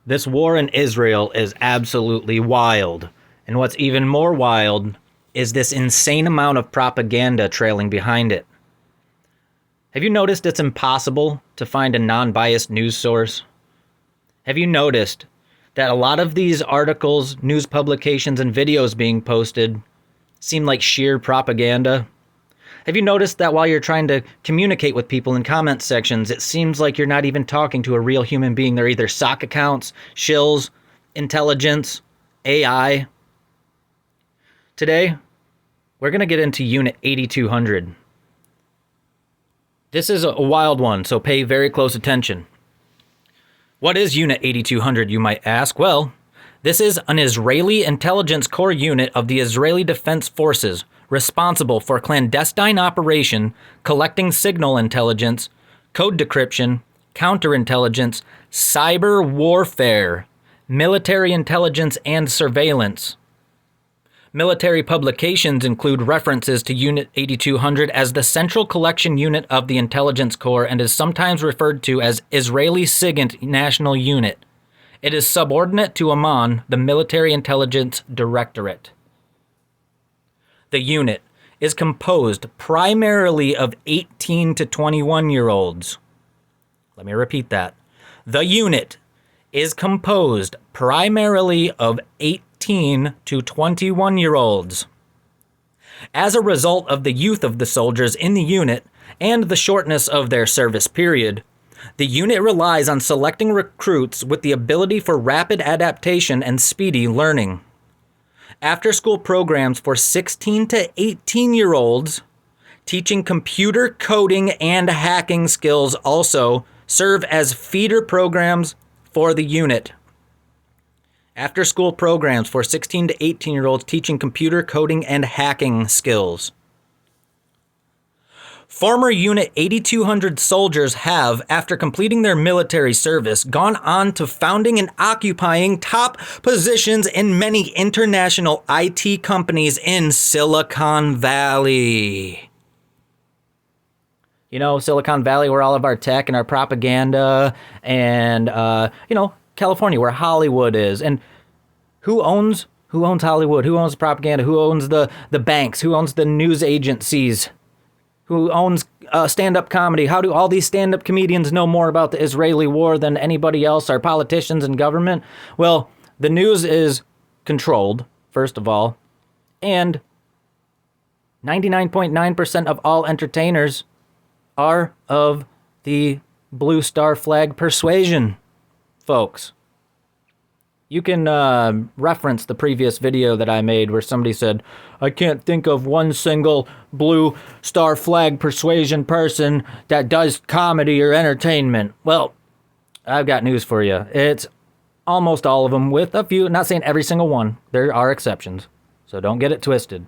This war in Israel is absolutely wild. And what's even more wild is this insane amount of propaganda trailing behind it. Have you noticed it's impossible to find a non-biased news source? Have you noticed that a lot of these articles, news publications, and videos being posted seem like sheer propaganda? Have you noticed that while you're trying to communicate with people in comment sections, it seems like you're not even talking to a real human being? They're either sock accounts, shills, intelligence, AI. Today, we're going to get into Unit 8200. This is a wild one, so pay very close attention. What is Unit 8200, you might ask? Well, this is an Israeli intelligence corps unit of the Israeli Defense Forces responsible for clandestine operation, collecting signal intelligence, code decryption, counterintelligence, cyber warfare, military intelligence, and surveillance. Military publications include references to Unit 8200 as the central collection unit of the Intelligence Corps and is sometimes referred to as Israeli SIGINT National Unit. It is subordinate to Amman, the Military Intelligence Directorate. The unit is composed primarily of 18 to 21-year-olds. Let me repeat that. The unit is composed primarily of 18 to 21-year-olds. As a result of the youth of the soldiers in the unit and the shortness of their service period, the unit relies on selecting recruits with the ability for rapid adaptation and speedy learning. After-school programs for 16 to 18-year-olds teaching computer coding and hacking skills also serve as feeder programs for the unit. After-school programs for 16 to 18-year-olds teaching computer coding and hacking skills. Former Unit 8200 soldiers have, after completing their military service, gone on to founding and occupying top positions in many international IT companies in Silicon Valley. You know, Silicon Valley, where all of our tech and our propaganda, and, California, where Hollywood is. And who owns Hollywood? Who owns propaganda? Who owns the banks? Who owns the news agencies? Who owns stand-up comedy? How do all these stand-up comedians know more about the Israeli war than anybody else, our politicians and government? Well, the news is controlled, first of all, and 99.9% of all entertainers are of the blue star flag persuasion, folks. You can reference the previous video that I made where somebody said, I can't think of one single blue star flag persuasion person that does comedy or entertainment. Well, I've got news for you. It's almost all of them, with a few, not saying every single one. There are exceptions, so don't get it twisted.